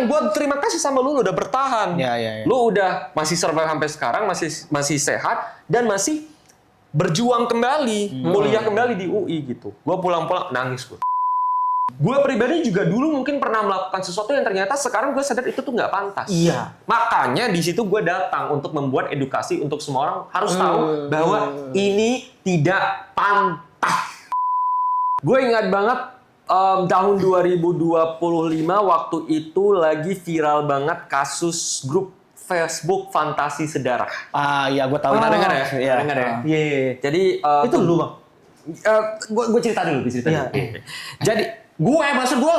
yang gue terima kasih sama lu udah bertahan. Ya. Lu udah masih survive sampai sekarang, masih sehat dan masih berjuang kembali, kuliah kembali di UI gitu. Gue pulang-pulang nangis gue. Gue pribadi juga dulu mungkin pernah melakukan sesuatu yang ternyata sekarang gue sadar itu tuh nggak pantas. Iya. Makanya di situ gue datang untuk membuat edukasi untuk semua orang harus tahu bahwa ini tidak pantas. Gue ingat banget tahun 2025 waktu itu lagi viral banget kasus grup Facebook Fantasi Sedara. Iya, gue tahu. Pernah dengar ya? Iya. Dengar ya? Iya. Jadi Itu lu, Bang. gue cerita dulu. Iya. Jadi maksud gue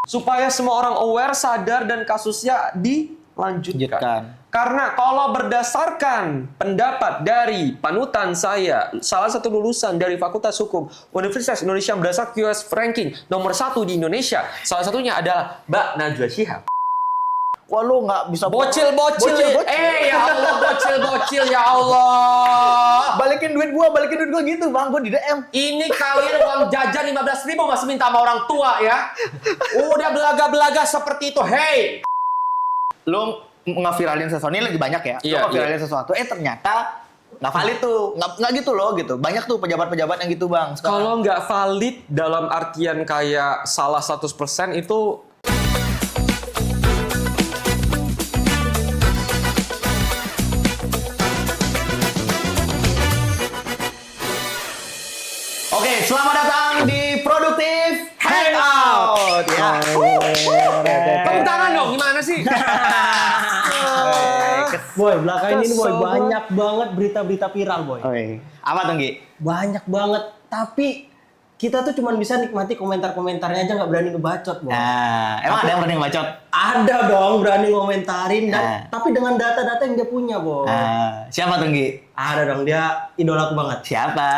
supaya semua orang aware, sadar dan kasusnya dilanjutkan. Karena kalau berdasarkan pendapat dari panutan saya, salah satu lulusan dari Fakultas Hukum Universitas Indonesia berdasarkan QS ranking nomor 1 di Indonesia, salah satunya adalah Mbak Najwa Shihab. Wah, lu nggak bisa Bocil. Ya Allah, bocil ya Allah. Balikin duit gua gitu, Bang. Gua di DM. Ini kalian uang jajan 15.000 masih minta sama orang tua ya. Udah belaga-belaga seperti itu. Hey. Lu ngeviralin sesuatu, ini lagi banyak ya. Iya, Lu ngeviralin sesuatu, ternyata nggak valid tuh. Nggak gitu loh gitu. Banyak tuh pejabat-pejabat yang gitu, Bang. Kalau nggak valid dalam artian kayak salah 100% itu Oke, selamat datang di Produktif Hangout. Ya. tepuk tangan dong, gimana sih? Boy, belakangan ini Boy Kesel banyak banget berita-berita viral Boy. Apa tuh, Gi? Banyak banget, tapi kita tuh cuma bisa nikmati komentar-komentarnya aja, nggak berani ngebacot Boy. Nah, emang ada yang berani bacot? Ada dong berani ngomentarin, dan tapi dengan data-data yang dia punya Boy. Siapa tuh, Gi? Ada dong, dia idolaku banget. Siapa?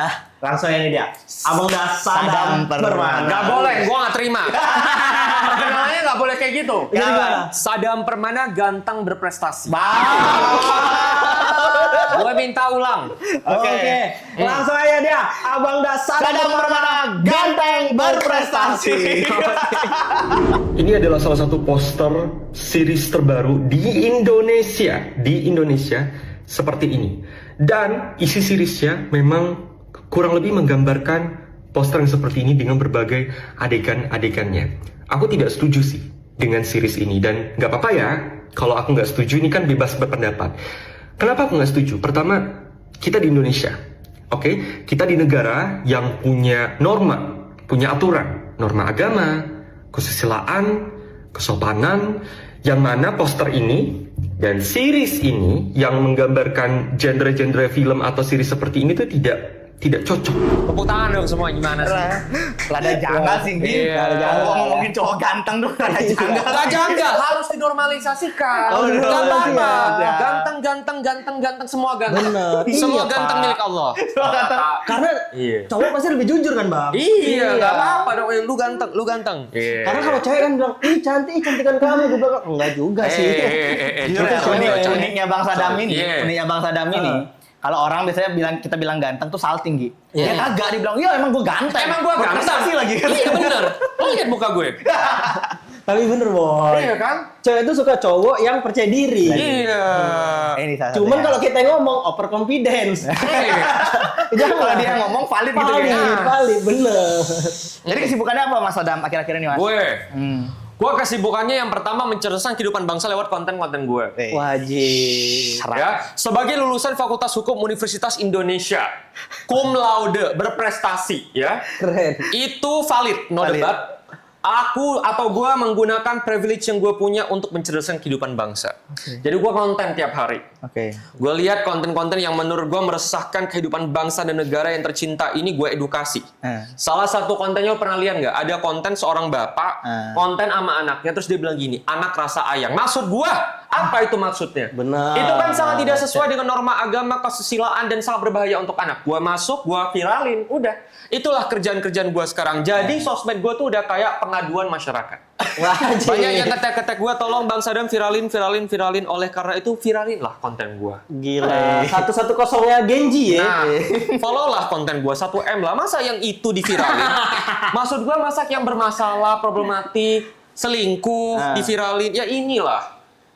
Langsung ini dia, Abang Sadam Permana. Nggak boleh, gua nggak terima. Perkenalannya nggak boleh kayak gitu. Gimana? Sadam Permana ganteng berprestasi. Gue minta ulang. Oke. Langsung aja dia, Abang Sadam Permana ganteng berprestasi. Ini adalah salah satu poster series terbaru di Indonesia seperti ini. Dan isi seriesnya memang kurang lebih menggambarkan poster yang seperti ini dengan berbagai adegan-adegannya. Aku tidak setuju sih dengan series ini, dan nggak apa-apa ya kalau aku nggak setuju, ini kan bebas berpendapat. Kenapa aku nggak setuju? Pertama, kita di Indonesia, oke? Kita di negara yang punya norma, punya aturan, norma agama, kesusilaan, kesopanan, yang mana poster ini dan series ini yang menggambarkan genre-genre film atau series seperti ini tuh tidak cocok. Tepuk tangan dong semua, gimana sih? Rada janggal sih, Gi. Iya. Ngomongin cowok ganteng tuh rada janggal. Gak janggal, harus dinormalisasikan. Oh, Gak apa-apa. dinormalisasi. Ganteng, semua ganteng. Bener. Semua Iya, ganteng Pak. milik Allah. Karena Iya. cowok pasti lebih jujur kan Bang? Iya, gak apa-apa dong. Lu ganteng. Karena kalau cewek kan bilang, cantikan kamu. Gue bilang, enggak juga sih. Jujur ya, uniknya Bang Sadam ini, Iya. Kalau orang biasanya kita bilang ganteng tuh salting, Gi. Iya. Ya kagak, dibilang, iya emang gue ganteng. Emang gue ganteng. Berprestasi lagi. Iya bener. Lo liat muka gue. Tapi bener Boy. Iya kan? Cewek itu suka cowok yang percaya diri. Iya. Ini salah Cuman satunya. kalau kita ngomong over confidence. Jangan Kalau dia ngomong valid gitu valid, ya. valid, bener. Jadi kesibukannya apa Mas Sadam akhir-akhir ini, Mas? Gue kesibukannya yang pertama mencerdaskan kehidupan bangsa lewat konten-konten gue. Wajib. Ya, sebagai lulusan Fakultas Hukum Universitas Indonesia, cum laude, berprestasi, ya. Keren. Itu valid, no Valid. debat. Aku atau gue menggunakan privilege yang gue punya untuk mencerdaskan kehidupan bangsa. Jadi gue konten tiap hari. Oke. Gue lihat konten-konten yang menurut gue meresahkan kehidupan bangsa dan negara yang tercinta ini, gue edukasi. Salah satu kontennya lo pernah lihat nggak? Ada konten seorang bapak, konten sama anaknya, terus dia bilang gini, anak rasa ayang. Maksud gue, apa itu maksudnya? Benar. Itu kan sangat tidak sesuai dengan norma agama, kesusilaan, dan sangat berbahaya untuk anak. Gue masuk, gue viralin, udah. Itulah kerjaan-kerjaan gue sekarang. Jadi sosmed gue tuh udah kayak pengaduan masyarakat. Wajib. Banyak yang ketek-ketek gue, tolong Bang Sadam viralin. Oleh karena itu viralin lah konten gue. Gila. 110-nya Genji ya. Nah, follow lah konten gue 1M lah. Masa yang itu diviralin? Maksud gue masak yang bermasalah, problematik. selingkuh, diviralin, ya inilah.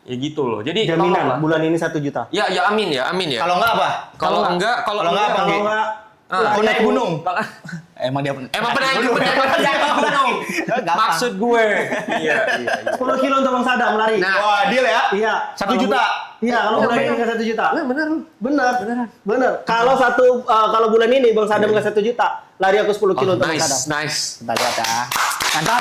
Ya gitu loh. Jadi Jaminan tolonglah. bulan ini 1 juta. Ya amin ya. Kalau enggak apa? Kalau enggak Kalau enggak apa? Kalau enggak Aku naik gunung. Emang dia Emang pengen gunung. Maksud gue. Iya. 10 kilo untuk Bang Sadam lari. Nah. Wah, deal ya? Iya. 1 juta. Iya, kalau bulan ini nggak 1 juta. Bener. Bener. Kalau bulan ini Bang Sadam nggak 1 juta, lari aku 10 kilo untuk Bang Sadam. Nice. Kita lihat ya. Mantap.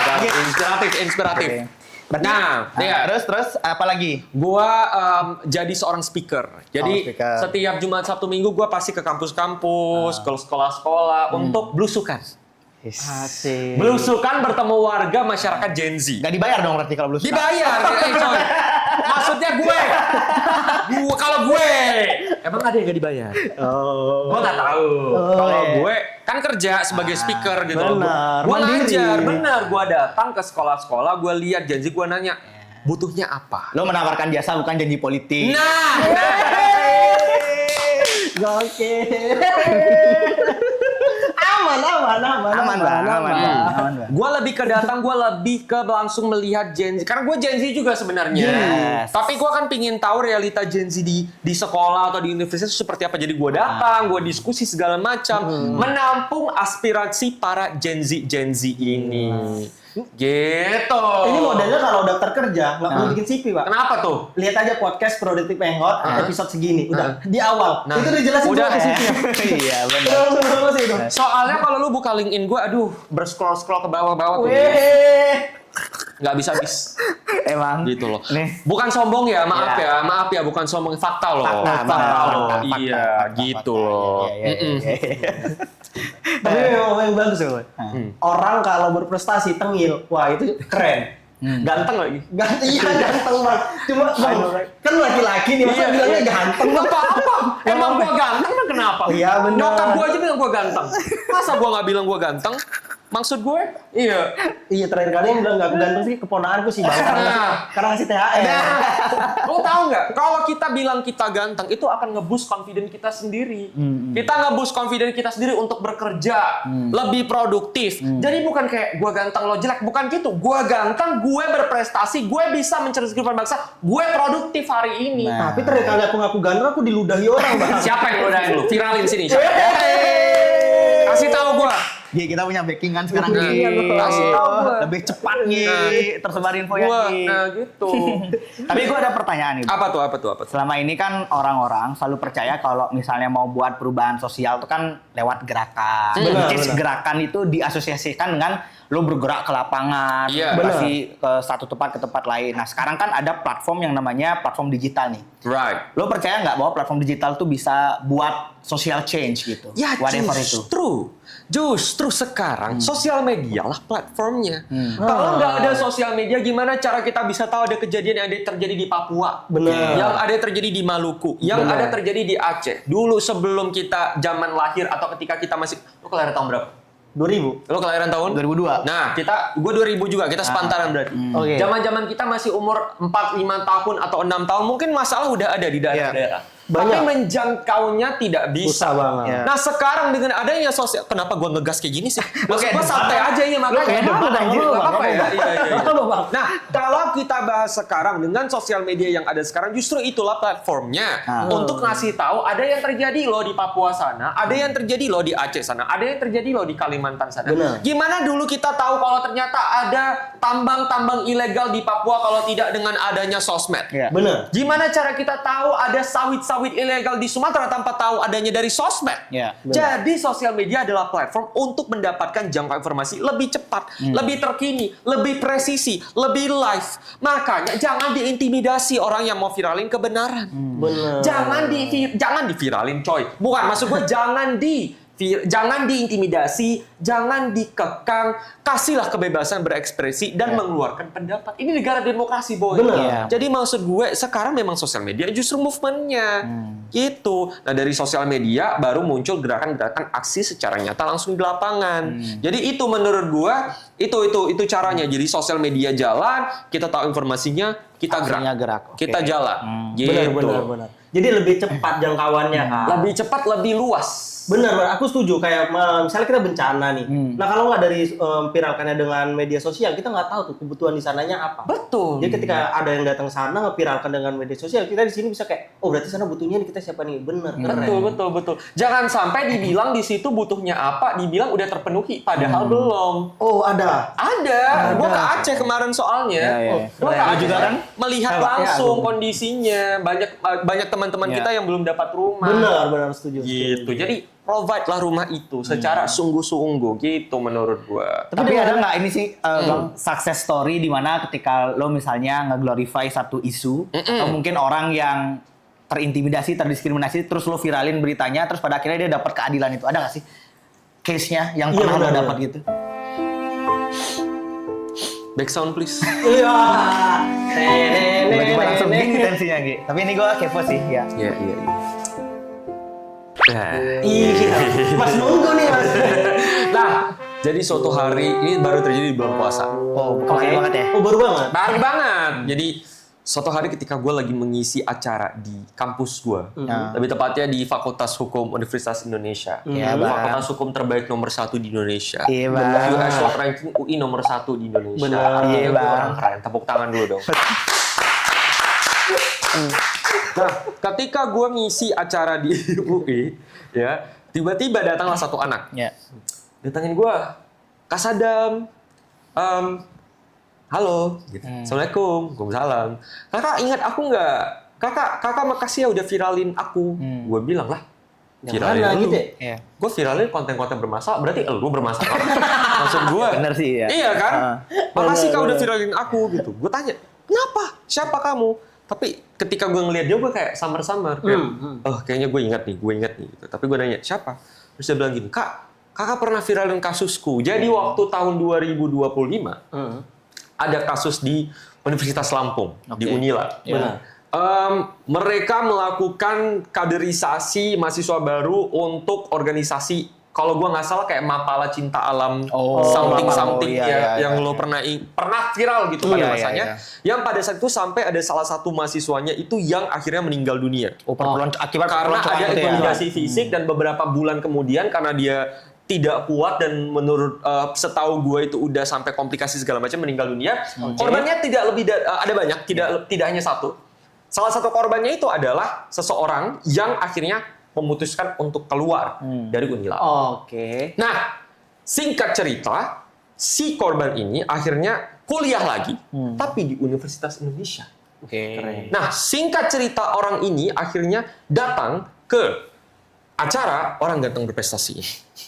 Inspiratif. Berarti, Nah, ya. terus apa lagi? Gua jadi seorang speaker. Jadi speaker. setiap Jumat Sabtu Minggu gua pasti ke kampus-kampus, ke sekolah-sekolah untuk belusukan. Asik. Belusukan bertemu warga masyarakat Gen Z. Gak dibayar dong berarti kalau belum suka. Dibayar, coy. Maksudnya gue. Kalau gue. Emang ada yang gak dibayar? Oh. Gue gak tahu. Kalau gue kan kerja sebagai speaker gitu loh. benar. Gue Mandiri. ngajar, bener. Gue datang ke sekolah-sekolah, gue lihat janji, gue nanya, butuhnya apa? Lo menawarkan jasa bukan janji politik. Nah. Gokil. Aman, Bang. Gue lebih ke datang, gue lebih ke langsung melihat Gen Z. Karena gue Gen Z juga sebenarnya. Yes. Tapi gue kan pingin tahu realita Gen Z di sekolah atau di universitas itu seperti apa. Jadi gue datang, gue diskusi segala macam, menampung aspirasi para Gen Z ini. Gitu. Ini modelnya kalau daftar kerja nggak perlu bikin CV, Pak. Kenapa tuh? Lihat aja podcast Produktif Hangout episode segini. Udah di awal. Nah. Itu dijelasin Udah. tuh CV-nya. Iya, benar. Soalnya kalau lu buka LinkedIn gue, aduh, berscroll-scroll ke bawah-bawah tuh. Nggak bisa habis. Emang. Gitu loh. Nih. Bukan sombong ya, maaf Iya. ya, bukan sombong, fakta loh. Fakta loh. fakta, Iya, fakta, gitu fakta. loh. Iya. Tapi memang bagus loh. Orang kalau berprestasi tengil, wah itu keren. Ganteng lagi. Ganteng Bang. Cuma Bang, kan laki-laki nih masa bilangnya ganteng. Nggak apa-apa. Emang gua ganteng kan kenapa? Iya, benar. Nyokap gua aja bilang gua ganteng. Masa gua nggak bilang gua ganteng? Maksud gue? Iya. Iya, terakhir kali yang bilang nggak ganteng sih keponakanku sih Bang. Karena ngasih THR. Lo tahu nggak? Kalau kita bilang kita ganteng, itu akan nge-boost confidence kita sendiri. Kita nge-boost confidence kita sendiri untuk bekerja, lebih produktif. Jadi bukan kayak gue ganteng lo jelek, bukan gitu. Gue ganteng, gue berprestasi, gue bisa mencerdaskan kehidupan bangsa, gue produktif hari ini. Tapi terakhir kali aku ngaku ganteng, aku diludahi orang Bang. Siapa yang ngodain lu? Viralin sini. Siapa? Kasih tahu gue. Gi, kita punya backingan sekarang Nah, Gi. kasih tahu gua. Lebih cepat Gi, tersebar infonya Gi. Nah gitu. Tapi gue ada pertanyaan nih. Apa tuh? Selama ini kan orang-orang selalu percaya kalau misalnya mau buat perubahan sosial itu kan lewat gerakan. Benar, Which is benar. gerakan itu diasosiasikan dengan lo bergerak ke lapangan, Iya. kasih ke satu tempat ke tempat lain. Nah sekarang kan ada platform yang namanya platform digital nih. Right. Lo percaya nggak bahwa platform digital tuh bisa buat social change gitu? Ya Whatever itu. justru sekarang sosial media lah platformnya. Kalau nggak ada sosial media, gimana cara kita bisa tahu ada kejadian yang ada terjadi di Papua, Benar. yang ada terjadi di Maluku, yang ada terjadi di Aceh. Dulu sebelum kita zaman lahir atau ketika kita masih, lu kelahiran tahun berapa? 2000. Lu kelahiran tahun? 2002. Nah, gue 2000 juga, kita sepantaran berarti. Oke. Zaman-zaman kita masih umur 4-5 tahun atau 6 tahun, mungkin masalah udah ada di daerah-daerah. Tapi Banyak. menjangkaunya tidak bisa. Susah banget. Ya. Nah sekarang dengan adanya sosial, kenapa gua ngegas kayak gini sih? Maksud kayak gua debat. santai aja ya makanya. kayak debat, anjir. Nggak apa-apa ya. Nggak Iya. apa-apa, Bang. Nah kalau kita bahas sekarang dengan sosial media yang ada sekarang, justru itulah platformnya untuk ngasih tahu ada yang terjadi loh di Papua sana, ada yang terjadi loh di Aceh sana, ada yang terjadi loh di Kalimantan sana. Benar. Gimana dulu kita tahu kalau ternyata ada tambang-tambang ilegal di Papua kalau tidak dengan adanya sosmed? Iya. Bener. Gimana cara kita tahu ada sawit-sawit ilegal di Sumatera tanpa tahu adanya dari sosmed? Ya, Jadi sosial media adalah platform untuk mendapatkan jangkauan informasi lebih cepat, lebih terkini, lebih presisi, lebih live. Makanya jangan diintimidasi orang yang mau viralin kebenaran. Bener. Jangan diviralin, coy. Bukan, maksud gue jangan diintimidasi, jangan dikekang, kasihlah kebebasan berekspresi dan mengeluarkan pendapat. Ini negara demokrasi, boy. Benar. Iya. Jadi maksud gue sekarang memang sosial media justru movementnya, gitu. Nah dari sosial media baru muncul gerakan-gerakan aksi secara nyata langsung di lapangan. Jadi itu menurut gue Itu caranya. Jadi sosial media jalan, kita tahu informasinya, kita Aksinya gerak. Oke. Kita jalan. Gitu. Benar. Jadi lebih cepat jangkauannya kan. Lebih cepat, lebih luas. Benar, aku setuju. Kayak misalnya kita bencana nih. Nah kalau nggak dari viralkannya dengan media sosial, kita nggak tahu tuh kebutuhan di sananya apa. Betul. Jadi ketika ada yang datang sana nge-viralkan dengan media sosial, kita di sini bisa kayak, oh berarti sana butuhnya nih, kita siapa nih? Bener, keren. Betul. Jangan sampai dibilang di situ butuhnya apa, dibilang udah terpenuhi, padahal belum. Oh ada. Ada. Gua ke Aceh kemarin soalnya. Iya. Gua ke Lu Aceh juga kan? melihat langsung kondisinya. Banyak teman-teman kita yang belum dapat rumah. Benar setuju. Gitu. Jadi provide lah rumah itu secara sungguh-sungguh gitu menurut gua. Tapi ada nggak ini sih Bang, success story di mana ketika lo misalnya nge-glorify satu isu atau mungkin orang yang terintimidasi, terdiskriminasi, terus lo viralin beritanya, terus pada akhirnya dia dapat keadilan itu. Ada nggak sih case-nya yang pernah lo dapat gitu? Back sound please. Iya. Tiba-tiba langsung tinggi tensinya gitu. Tapi ini gue kepo sih ya. Iya. Iya. Mas nunggu nih Mas. Nah, jadi suatu hari ini baru terjadi di bulan puasa. Oh, kemarin banget ya? Oh baru banget. Baru banget. Jadi suatu hari ketika gue lagi mengisi acara di kampus gue, lebih tepatnya di Fakultas Hukum Universitas Indonesia, Iya, Bang. Fakultas Hukum terbaik nomor 1 di Indonesia, Iya, Bang. US World Ranking UI nomor 1 di Indonesia. Benar. Artinya Iya, gue Bang. orang keren. Tepuk tangan dulu dong. Nah, ketika gue ngisi acara di UI, ya tiba-tiba datanglah satu anak, Ya. datangin gue, Kak Sadam, halo, gitu. Assalamualaikum, waalaikumsalam. Kakak ingat aku nggak? Kakak makasih ya udah viralin aku. Gue bilang lah, viralin Mana lu. gitu ya? Iya. Gue viralin konten-konten bermasalah, berarti lu bermasalah. Maksud gue. Bener sih ya. Iya kan? Makasih kak Bener. udah viralin aku gitu. Gue tanya, kenapa? Siapa kamu? Tapi ketika gue ngeliat dia, gue kayak samar-samar. Kayak, oh kayaknya gue ingat nih. Gitu. Tapi gue nanya, siapa? Terus dia bilang gini, kakak pernah viralin kasusku. Jadi waktu tahun 2025, ada kasus di Universitas Lampung, di Unila. Benar. Mereka melakukan kaderisasi mahasiswa baru untuk organisasi, kalau gua nggak salah kayak Mapala Cinta Alam, something iya, yang iya. lo pernah viral gitu pada Iya, masanya. Yang pada saat itu sampai ada salah satu mahasiswanya itu yang akhirnya meninggal dunia. Akibat Karena perpeloncoan ada itu ya. intimidasi fisik dan beberapa bulan kemudian karena dia tidak kuat dan menurut setahu gue itu udah sampai komplikasi segala macam meninggal dunia. Korbannya tidak lebih ada banyak, tidak hanya satu. Salah satu korbannya itu adalah seseorang yang akhirnya memutuskan untuk keluar dari Unila. Oke. Nah, singkat cerita, si korban ini akhirnya kuliah lagi, tapi di Universitas Indonesia. Oke. Nah, singkat cerita orang ini akhirnya datang ke acara Orang Ganteng Berprestasi.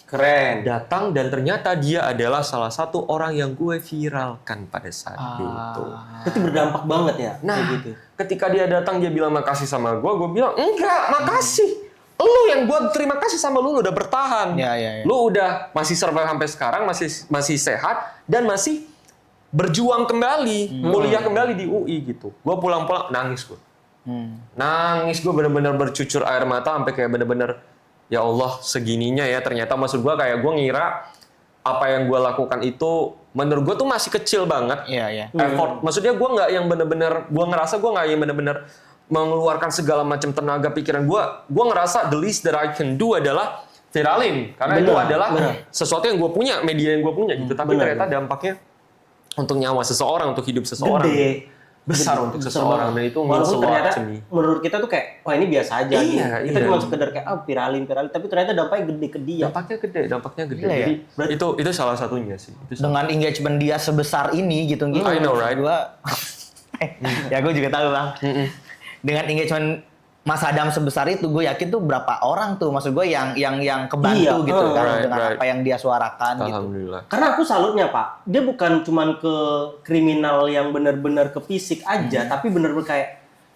Keren. Datang dan ternyata dia adalah salah satu orang yang gue viralkan pada saat itu. Itu berdampak banget ya. Nah, kayak gitu. ketika dia datang dia bilang makasih sama gue bilang enggak, makasih. Lu yang gue terima kasih sama lu udah bertahan. Ya. Lu udah masih survive sampai sekarang, masih sehat dan masih berjuang kembali, kuliah kembali di UI gitu. Gue pulang-pulang nangis gue. Nangis gue bener-bener bercucur air mata sampai kayak bener-bener ya Allah segininya ya, ternyata maksud gue kayak gue ngira apa yang gue lakukan itu menurut gue tuh masih kecil banget. Iya. Effort. Maksudnya gue nggak yang bener-bener, gue ngerasa gue nggak yang bener-bener mengeluarkan segala macam tenaga pikiran gue ngerasa the least that I can do adalah viralin karena itu adalah sesuatu yang gue punya, media yang gue punya gitu. Tapi ternyata dampaknya untuk nyawa seseorang, untuk hidup seseorang besar untuk seseorang dan itu walaupun ternyata to me. menurut kita tuh kayak wah ini biasa aja Iya, gitu. Kita iya. cuma sekedar kayak viralin tapi ternyata dampaknya gede ke dia. Dampaknya gede. Gila ya? Jadi itu salah satunya sih. Dengan engagement dia sebesar ini gitu. I know, right? Ya gue juga tahu bang. Dengan engagement Mas Adam sebesar itu, gue yakin tuh berapa orang tuh, maksud gue yang kebantu Iya, gitu kan right, dengan right. apa yang dia suarakan gitu. Alhamdulillah. Karena aku salutnya Pak, dia bukan cuman ke kriminal yang benar-benar ke fisik aja, tapi benar-benar kayak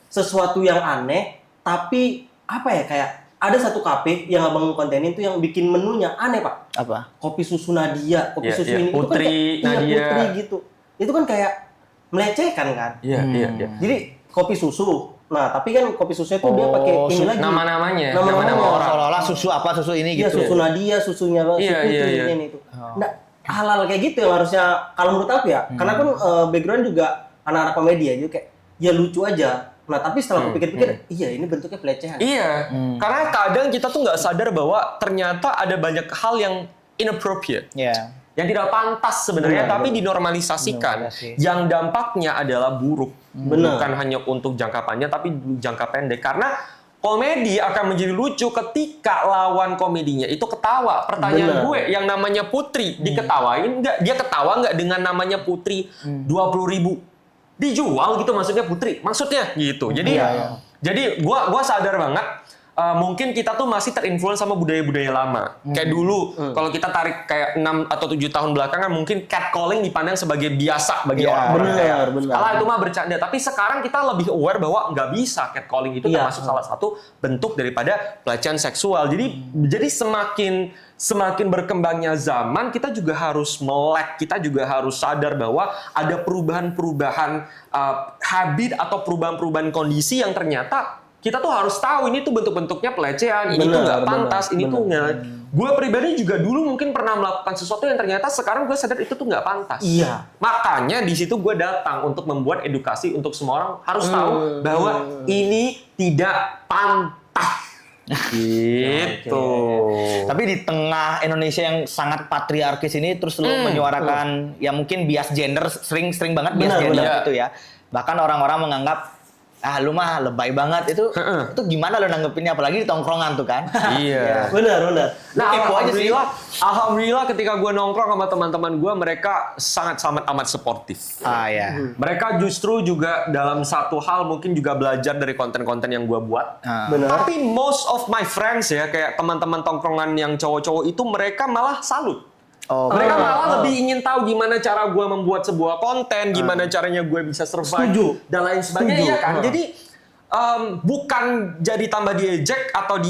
sesuatu yang aneh, tapi apa ya kayak ada satu kafe yang abang kontenin tuh yang bikin menunya aneh Pak. Apa? Kopi susu Nadia, kopi Iya, susu iya. ini itu kan Putri kayak, Nadia. Iya, Putri gitu. Itu kan kayak melecehkan kan. Iya. Jadi kopi susu. Nah, tapi kan kopi susunya tuh dia pakai ini lagi. Nama-namanya, Nama-nama nama-nama orang. Seolah-olah susu apa susu ini Iya, gitu. susu Nadia, susunya Iya, si Putri iya. ini itu. Nah, hal-hal kayak gitu yang harusnya kalau menurut aku ya, karena kan background juga anak-anak komedi ya, jadi kayak ya lucu aja. Nah tapi setelah aku pikir-pikir, iya ini bentuknya pelecehan. Iya, karena kadang kita tuh nggak sadar bahwa ternyata ada banyak hal yang inappropriate. Ya. Yang tidak pantas sebenarnya, Benar, tapi dinormalisasikan. Dinormalisasi. Yang dampaknya adalah buruk. Benar. Bukan hanya untuk jangka panjang, tapi jangka pendek. Karena komedi akan menjadi lucu ketika lawan komedinya itu ketawa. Pertanyaan Benar. gue, yang namanya Putri, diketawain nggak? Dia ketawa nggak dengan namanya Putri 20.000? Dijual gitu maksudnya Putri. Maksudnya gitu. Jadi, jadi gue sadar banget. Mungkin kita tuh masih terinfluence sama budaya-budaya lama. Kayak dulu, kalau kita tarik kayak 6 atau 7 tahun belakangan, mungkin catcalling dipandang sebagai biasa bagi orang-orang. benar. Alah itu mah bercanda. Tapi sekarang kita lebih aware bahwa nggak bisa catcalling itu Iya. termasuk salah satu bentuk daripada pelecehan seksual. Jadi semakin berkembangnya zaman, kita juga harus melek, kita juga harus sadar bahwa ada perubahan-perubahan habit atau perubahan-perubahan kondisi yang ternyata kita tuh harus tahu ini tuh bentuk-bentuknya pelecehan, ini tuh nggak pantas, ini tuh nggak. Gue pribadi juga dulu mungkin pernah melakukan sesuatu yang ternyata sekarang gue sadar itu tuh nggak pantas. Iya. Makanya di situ gue datang untuk membuat edukasi untuk semua orang harus tahu bahwa ini tidak pantas. Gitu. Tapi di tengah Indonesia yang sangat patriarkis ini terus lu menyuarakan ya mungkin bias gender sering banget bias Benar, gender benar. itu ya. Bahkan orang-orang menganggap lu mah lebay banget itu gimana lo nanggepinnya apalagi di tongkrongan tuh kan. Iya. Benar. Nah, Kepo aja sih. alhamdulillah ketika gue nongkrong sama teman-teman gue, mereka sangat amat suportif. Ya. Mereka justru juga dalam satu hal mungkin juga belajar dari konten-konten yang gue buat. Benar. Tapi most of my friends ya, kayak teman-teman tongkrongan yang cowok-cowok itu, mereka malah salut. Mereka malah lebih ingin tahu gimana cara gue membuat sebuah konten, gimana caranya gue bisa survive, Setuju. dan lain sebagainya. Setuju. Iya kan? Jadi bukan jadi tambah diejek atau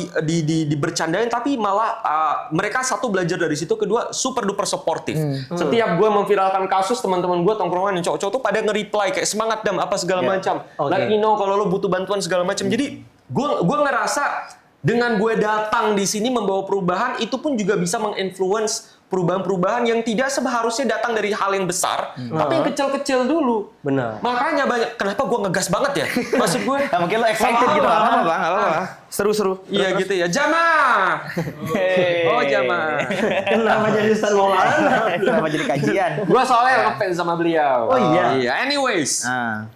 dibercandain, tapi malah mereka satu belajar dari situ, kedua super duper supportive. Setiap gue memviralkan kasus, teman-teman gue tongkrongan yang cowok-cowok tuh pada nge-reply kayak semangat Dam apa segala macam. Let me know kalau lo butuh bantuan segala macam. Jadi gue ngerasa dengan gue datang di sini membawa perubahan, itu pun juga bisa menginfluence perubahan-perubahan yang tidak seharusnya datang dari hal yang besar, tapi yang kecil-kecil dulu. Benar. Makanya banyak, kenapa gue ngegas banget ya? Maksud gue, Ya, mungkin lo excited gitu nggak apa-apa, Bang, nggak apa-apa. Seru-seru. iya gitu ya. Jamaah! Oh jamaah. Kenapa jadi Ustaz Maulana? Kenapa jadi kajian? Gue soalnya ngefans sama beliau. Oh, iya? Anyways. Nah,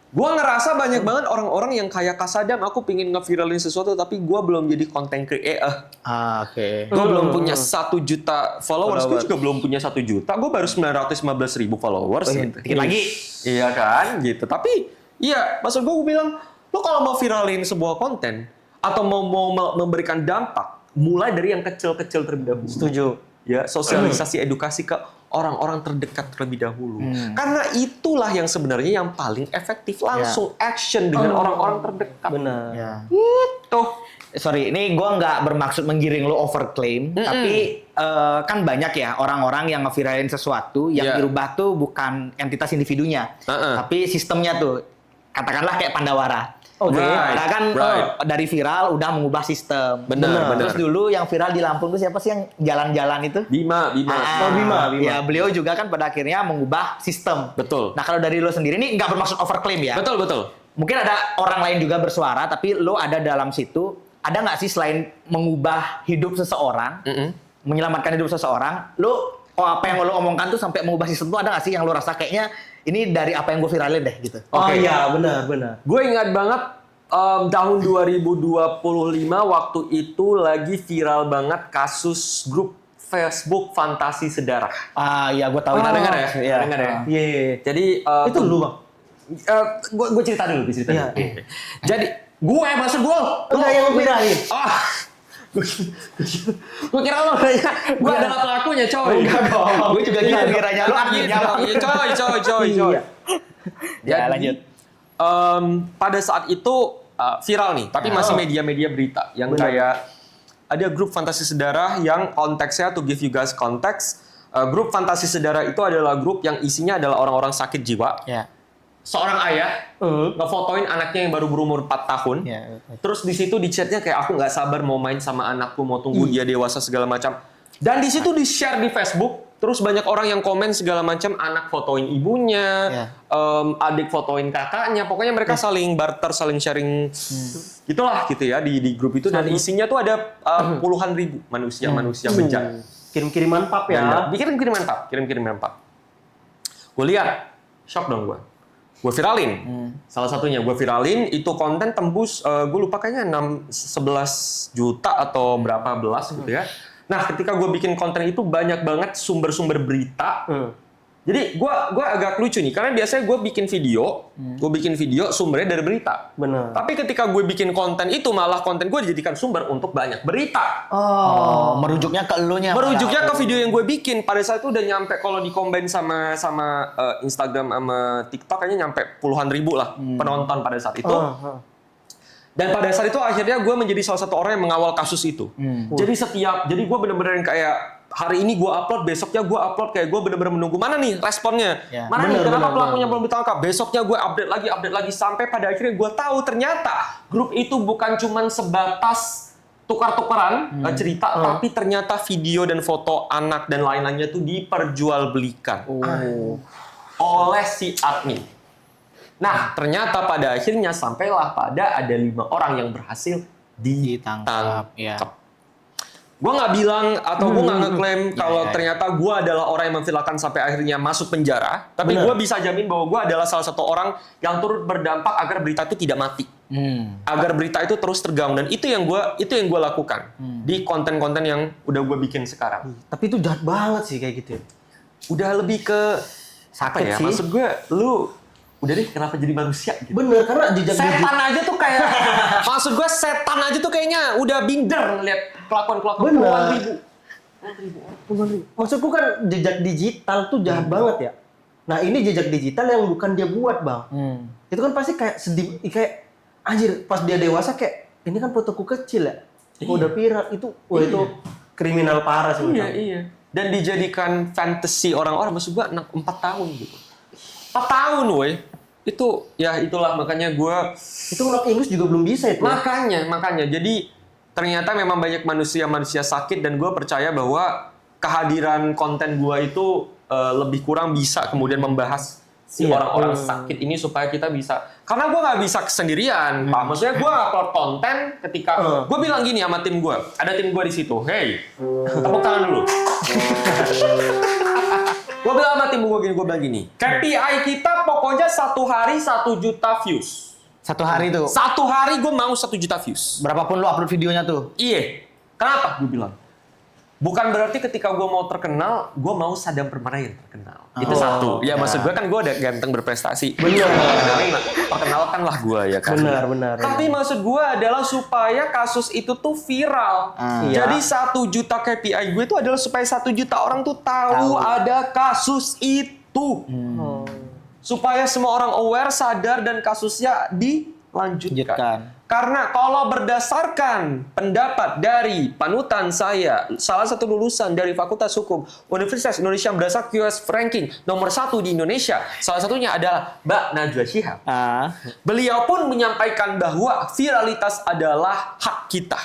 Gue ngerasa banyak banget orang-orang yang kayak Kasadam, aku pingin ngeviralin sesuatu, tapi gue belum jadi content creator. oke. Gue belum punya 1 juta followers, gue juga belum punya 1 juta, gue baru 915.000 followers. Gitu. Dikit lagi. Iya kan, gitu. Tapi, iya, maksud gue bilang, lo kalau mau viralin sebuah konten, atau mau memberikan dampak, mulai dari yang kecil-kecil terlebih dahulu. Setuju. Ya, sosialisasi edukasi ke orang-orang terdekat terlebih dahulu. Karena itulah yang sebenarnya yang paling efektif, langsung action dengan orang-orang terdekat. Benar. Ya. Gitu. Sorry, ini gue nggak bermaksud menggiring lo overclaim, tapi kan banyak ya orang-orang yang ngeviralin sesuatu yang dirubah tuh bukan entitas individunya, tapi sistemnya tuh, katakanlah kayak Pandawara. Oke. Karena kan Right. dari viral udah mengubah sistem. Benar. Terus dulu yang viral di Lampung tuh siapa sih yang jalan-jalan itu? Bima. Bima. Ya beliau juga kan pada akhirnya mengubah sistem. Betul. Nah kalau dari lo sendiri ini nggak bermaksud overclaim ya. Betul. Mungkin ada orang lain juga bersuara, tapi lo ada dalam situ. Ada nggak sih selain mengubah hidup seseorang, menyelamatkan hidup seseorang, lo apa yang lo omongkan tuh sampai mengubah sistem tuh ada nggak sih yang lo rasa kayaknya ini dari apa yang gue viralin deh gitu? Oh iya, benar. Gue ingat banget tahun 2025 waktu itu lagi viral banget kasus grup Facebook Fantasi Sedarah. Ya gue tahu. Pernah dengar ya? Iya. Dengar ya? Iya. Jadi Itu lu, Bang. gue cerita dulu. Iya. Jadi maksud gue. Enggak yang viralin. Gue kira lo nanya, gue adalah pelakunya, coy. Enggak dong. Gue juga gitu kiranya lo adminnya. Coy. Ya lanjut. Pada saat itu viral nih, tapi masih media-media berita yang kayak ada grup Fantasi Sedarah yang konteksnya, to give you guys konteks, grup Fantasi Sedarah itu adalah grup yang isinya adalah orang-orang sakit jiwa. Ya. Seorang ayah ngefotoin anaknya yang baru berumur 4 tahun. Ya. Terus di situ di chatnya kayak aku nggak sabar mau main sama anakku, mau tunggu dia dewasa segala macam. Dan di situ di-share di Facebook Terus banyak orang yang komen segala macam, anak fotoin ibunya, adik fotoin kakaknya, pokoknya mereka saling barter, saling sharing, gitulah gitu ya di grup itu, dan isinya tuh ada puluhan ribu manusia bejat. Kirim-kiriman pap ya. Kirim-kiriman pap. Gue lihat, shock dong gue. Gue viralin. Salah satunya gue viralin, itu konten tembus, gue lupa kayaknya 11 juta atau berapa belas gitu ya. Nah, ketika gue bikin konten itu banyak banget sumber-sumber berita. Jadi gue agak lucu nih, karena biasanya gue bikin video sumbernya dari berita. Bener. Tapi ketika gue bikin konten itu, malah konten gue dijadikan sumber untuk banyak berita. Merujuknya ke elunya. Merujuknya ke video yang gue bikin. Pada saat itu udah nyampe, kalau di-combine sama Instagram sama TikTok, kayaknya nyampe puluhan ribu lah penonton pada saat itu. Dan pada saat itu akhirnya gue menjadi salah satu orang yang mengawal kasus itu. Jadi gue bener-bener kayak hari ini gue upload, besoknya gue upload, kayak gue bener-bener menunggu mana nih responnya, mana nih kenapa pelakunya belum ditangkap. Besoknya gue update lagi sampai pada akhirnya gue tahu ternyata grup itu bukan cuman sebatas tukar-tukaran cerita, tapi ternyata video dan foto anak dan lain-lainnya itu diperjualbelikan oleh si admin. Nah, ternyata pada akhirnya sampailah pada ada 5 orang yang berhasil ditangkap. Gue nggak bilang atau gue nggak ngeklaim kalau ternyata gue adalah orang yang memviralkan sampai akhirnya masuk penjara. Tapi gue bisa jamin bahwa gue adalah salah satu orang yang turut berdampak agar berita itu tidak mati, agar berita itu terus tergaung. Dan itu yang gue lakukan di konten-konten yang udah gue bikin sekarang. Tapi itu jahat banget sih kayak gitu. Udah lebih ke Sakit apa ya? sih. Maksud gue, lu udah deh kenapa jadi manusia gitu. Bener, karena jejak Setan aja tuh kayak maksud gue setan aja tuh kayaknya udah binder ngeliat kelakuan-kelakuan Bener. puluhan ribu. Maksudku kan jejak digital tuh jahat banget ya. Nah ini jejak digital yang bukan dia buat bang. Itu kan pasti kayak sedih, kayak anjir pas dia dewasa kayak ini kan fotoku kecil ya. Udah viral itu, wah itu kriminal parah sih. Iya. Dan dijadikan fantasi orang-orang, maksud gue anak 4 tahun gitu. 4 tahun woi. Itu ya itulah makanya gue Itu anak Inggris juga belum bisa itu. makanya jadi ternyata memang banyak manusia sakit, dan gue percaya bahwa kehadiran konten gue itu lebih kurang bisa kemudian membahas si orang-orang sakit ini supaya kita bisa, karena gue nggak bisa sendirian Pak. Maksudnya gue upload konten ketika gue bilang gini sama tim gue, ada tim gue di situ, hey tepuk tangan dulu. Gue bilang sama tim gue gini, KPI kita pokoknya 1 hari 1 juta views. 1 hari tuh. 1 hari gue mau 1 juta views. Berapapun lu upload videonya tuh. Iya. Kenapa? Gue bilang. Bukan berarti ketika gue mau terkenal, gue mau Sadam Permana yang terkenal. Itu satu. Ya maksud gue kan gue udah ganteng berprestasi. Bener. Perkenalkanlah gue ya kan. Benar. Tapi maksud gue adalah supaya kasus itu tuh viral. Jadi 1 juta KPI gue itu adalah supaya 1 juta orang tuh tahu ada kasus itu. Supaya semua orang aware, sadar, dan kasusnya dilanjutkan. Karena kalau berdasarkan pendapat dari panutan saya, salah satu lulusan dari Fakultas Hukum Universitas Indonesia berdasarkan QS ranking nomor 1 di Indonesia, salah satunya adalah Mbak Najwa Shihab. Beliau pun menyampaikan bahwa viralitas adalah hak kita.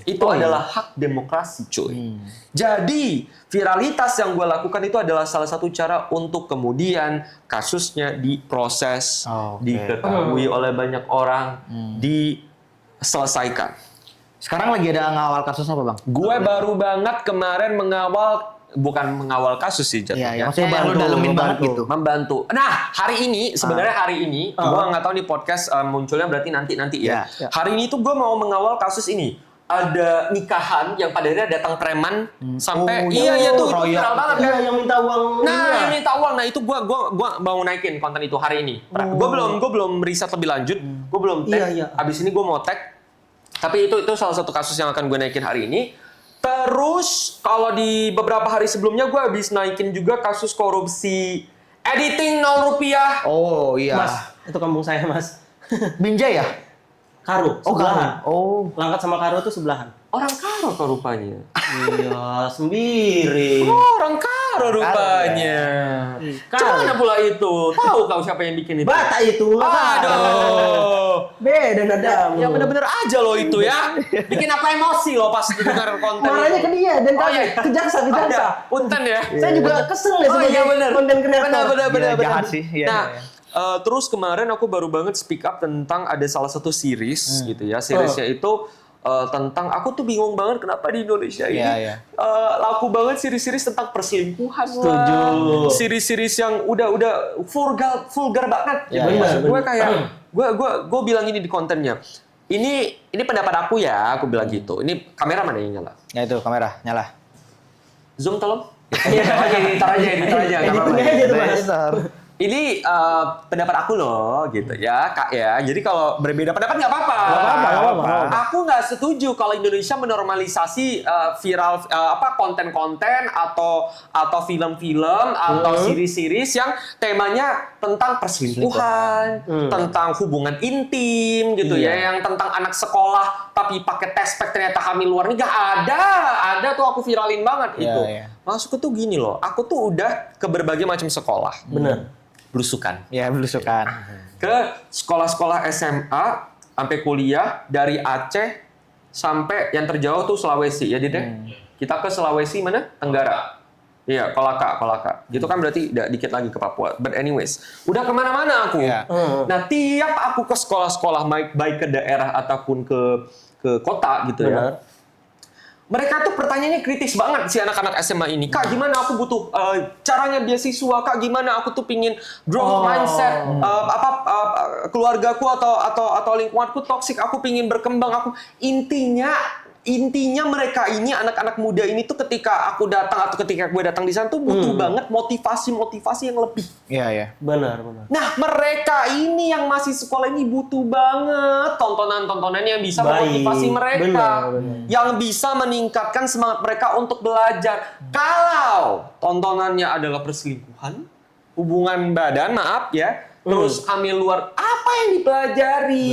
Itu adalah hak demokrasi, cuy. Jadi viralitas yang gue lakukan itu adalah salah satu cara untuk kemudian kasusnya diproses, diketahui oleh banyak orang, diselesaikan. Sekarang lagi ada ngawal kasus apa bang? Gue baru banget kemarin bukan mengawal kasus sih jatuhnya. Iya, maksudnya yang lu dalemin banget gitu. Membantu. Nah, hari ini sebenarnya gue nggak tahu di podcast munculnya berarti nanti ya. Hari ini tuh gue mau mengawal kasus ini. Ada nikahan yang pada akhirnya datang preman sampai iya tuh viral banget kan. Yang minta uang. Yang minta uang. Nah, itu gua mau naikin konten itu hari ini. Gua belum riset lebih lanjut. Gua belum tag. Abis ini gua mau tag. Tapi itu salah satu kasus yang akan gue naikin hari ini. Terus kalau di beberapa hari sebelumnya gue habis naikin juga kasus korupsi editing 0 rupiah. Oh iya. Mas, itu kampung saya mas. Binjai ya? Karo, sebelahan. Langkat sama Karo itu sebelahan. Orang Karo kok rupanya. Iya, sendiri. Orang Karo Karo rupanya. Mana pula itu? Tahu kau siapa yang bikin itu? Bata itu. Aduh. Beda nada. Ya bener-bener aja loh itu ya. Bikin apa emosi loh pas dengar konten. Marahnya ke dia dan Oh, iya. ke jaksa. Punten ya. Saya juga kesel ya sebagai konten kreator. Bener. Jahat sih. Iya, Nah, iya. terus kemarin aku baru banget speak up tentang ada salah satu series gitu ya. Seriesnya itu tentang aku tuh bingung banget kenapa di Indonesia ini Iya. laku banget series-series tentang perselingkuhan. Setuju. Lah. Series-series yang udah vulgar banget. Iya, Gitu. iya. Maksud gue kayak gue bilang ini di kontennya. Ini pendapat aku ya, aku bilang gitu. Ini kamera mana yang nyala? Ya itu kamera nyala. Zoom tolong. Iya, editor aja. Editingnya aja tuh Mas. Ini pendapat aku loh, gitu ya, Kak ya. Jadi kalau berbeda pendapat nggak apa-apa. Nggak apa-apa. Aku nggak setuju kalau Indonesia menormalisasi viral konten-konten atau film-film atau series-series yang temanya tentang perselingkuhan, tentang hubungan intim, gitu ya, yang tentang anak sekolah tapi pakai tespek ternyata hamil luar nikah ada tuh aku viralin banget itu. Maksudku tuh gini loh, aku tuh udah ke berbagai macam sekolah. Bener. Belusukan. Ya belusukan. Ke sekolah-sekolah SMA sampai kuliah dari Aceh sampai yang terjauh tuh Sulawesi ya Dede. Kita ke Sulawesi mana? Tenggara. Iya, Kolaka. Gitu kan berarti dikit lagi ke Papua. But anyways, udah kemana-mana aku. Iya. Nah tiap aku ke sekolah-sekolah baik ke daerah ataupun ke kota gitu ya. Mereka tuh pertanyaannya kritis banget si anak-anak SMA ini. Kak, gimana aku butuh caranya beasiswa? Kak, gimana aku tuh pingin growth mindset keluargaku atau lingkunganku toksik. Aku pingin berkembang. Intinya mereka ini anak-anak muda ini tuh ketika aku datang atau ketika gue datang di sana tuh butuh banget motivasi yang lebih. Iya. Benar. Nah, mereka ini yang masih sekolah ini butuh banget tontonan-tontonan yang bisa memotivasi mereka. Benar. Yang bisa meningkatkan semangat mereka untuk belajar. Kalau tontonannya adalah perselingkuhan, hubungan badan, maaf ya, terus hamil luar, apa yang dipelajari?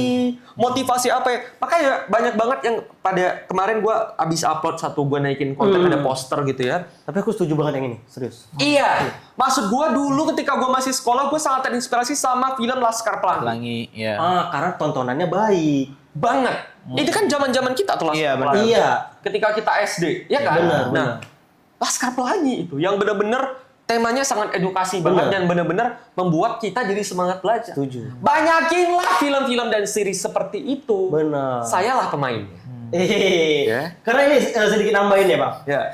Motivasi apa ya? Makanya banyak banget yang pada kemarin gue abis upload gue naikin konten ada poster gitu ya. Tapi aku setuju banget yang ini, serius. Iya, maksud gue dulu ketika gue masih sekolah gue sangat terinspirasi sama film Laskar Pelangi. ya. Karena tontonannya baik. Banget. Itu kan zaman-zaman kita tuh Laskar Iya, benar. Pelangi. Iya. Ketika kita SD, ya kan? Benar, Nah, benar. Laskar Pelangi itu yang benar-benar temanya sangat edukasi banget dan benar-benar membuat kita jadi semangat belajar. Setuju. Banyakinlah film-film dan series seperti itu. Benar. Sayalah pemainnya. Ya. Karena ini sedikit nambahin ya Bang. Ya.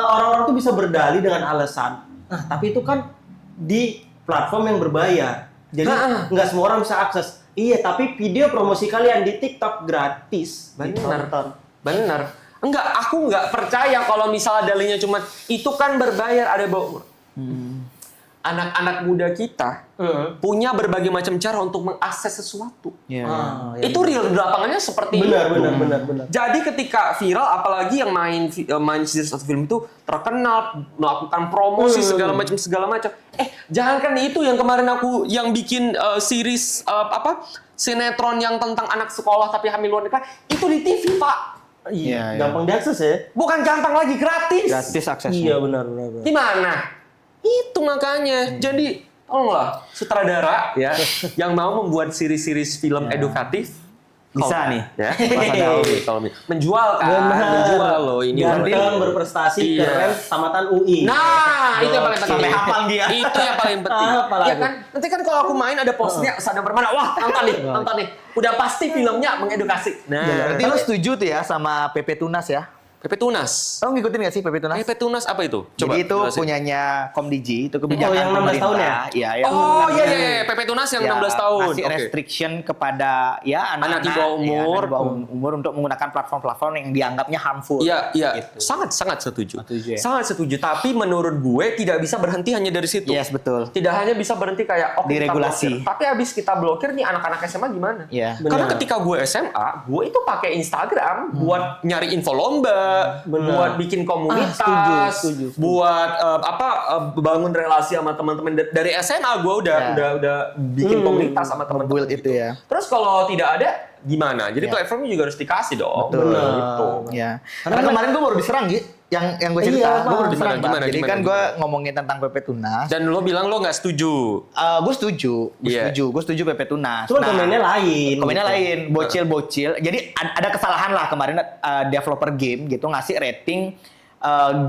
Orang-orang tuh bisa berdalih dengan alasan, tapi itu kan di platform yang berbayar. Jadi nggak semua orang bisa akses. Iya, tapi video promosi kalian di TikTok gratis. Ditonton. Bener. Aku nggak percaya kalau misalnya dalihnya cuma itu kan berbayar ada bawah umur. Anak-anak muda kita punya berbagai macam cara untuk mengakses sesuatu. Iya. Itu real di lapangannya seperti itu. Benar. Jadi ketika viral, apalagi yang main series atau film itu terkenal, melakukan promosi segala macam. Jangankan itu yang kemarin aku yang bikin series sinetron yang tentang anak sekolah tapi hamil luar nikah itu di TV Pak. Iya, gampang diakses ya. Bukan gampang lagi, gratis. Gratis aksesnya. Iya, benar. Di mana? Itu makanya. Jadi tolonglah sutradara ya yang mau membuat series-series film edukatif Bisa nih. ya. Kalau menjual kan, menjual loh ini. Ganteng, berprestasi, keren, tamatan UI. Nah, itu yang paling penting. Sampai hafal dia. Itu yang paling penting. Apalagi. Ya kan? Nanti kan kalau aku main ada posternya sadar bermana. Wah, nonton nih. Udah pasti filmnya mengedukasi. Nah, Berarti lo setuju tuh ya sama PP Tunas ya? PP Tunas. Lo ngikutin nggak sih PP Tunas? PP Tunas apa itu? Jadi itu jelasin. punyanya Komdigi, itu kebijakan yang 16 tahun ya? Iya, yang Oh iya, PP Tunas yang 16 tahun. Kasih Oke. restriction kepada ya Anak anak-anak di bawah umur. di bawah umur untuk menggunakan platform-platform yang dianggapnya harmful. Iya. Gitu. Sangat setuju. Setuju ya? Sangat setuju. Tapi menurut gue tidak bisa berhenti hanya dari situ. Yes, betul. Tidak hanya bisa berhenti kayak kita Diregulasi. blokir. Tapi habis kita blokir nih anak-anak SMA gimana? Iya. Karena Benar. ketika gue SMA, gue itu pakai Instagram buat nyari info lomba, Benar. buat bikin komunitas, setuju. buat bangun relasi sama teman-teman dari SMA. Gue udah bikin komunitas sama teman-teman Build itu ya. Terus kalau tidak ada gimana? Jadi platformnya juga harus dikasih dong. Betul. Gitu. Ya. Karena kemarin gue baru diserang gitu. yang gue cerita, Iya, gue baru Bang. diserang, Bang. Gimana, Jadi gimana, kan gimana? gue ngomongin tentang PP Tunas. Dan lo bilang lo nggak setuju. Gue setuju, Iya. gue setuju PP Tunas. Cuma komennya lain. Komennya gitu. lain, bocil-bocil. Jadi ada kesalahan lah kemarin developer game gitu ngasih rating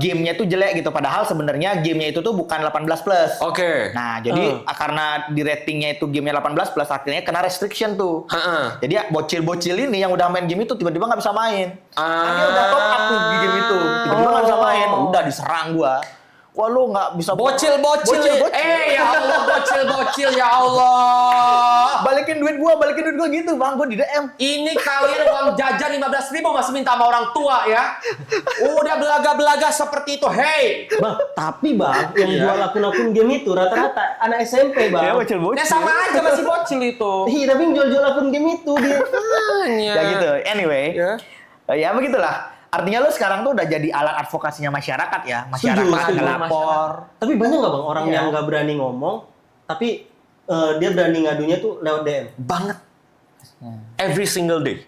gamenya tuh jelek gitu. Padahal sebenarnya gamenya itu tuh bukan 18+. Oke. Nah, jadi karena di ratingnya itu gamenya 18+, akhirnya kena restriction tuh. Ha-ha. Jadi ya, bocil-bocil ini yang udah main game itu tiba-tiba nggak bisa main. Kan dia udah top up tuh di game itu, tiba-tiba nggak bisa main. Udah diserang gua. Wah lu nggak bisa Bocil-bocil. Ya Allah, bocil-bocil ya Allah. balikin duit gua gitu bang, gua di DM. Ini kalian uang jajan 15.000 masih minta sama orang tua ya. Udah belaga-belaga seperti itu. Hey. Bang, tapi Bang, yang Iya. jual akun-akun game itu rata-rata anak SMP, Bang. Ya bocil-bocil. Ya sama aja masih bocil itu. Iya, tapi yang jual-jual akun game itu dia. Ya gitu. Anyway, Ya. ya begitulah. Artinya lu sekarang tuh udah jadi alat advokasinya masyarakat ya. Masyarakat Setuju. ngelapor. Tapi banyak nggak Bang orang Iya. yang nggak berani ngomong, tapi dia berani ngadunya tuh lewat DM? Banget. Every single day.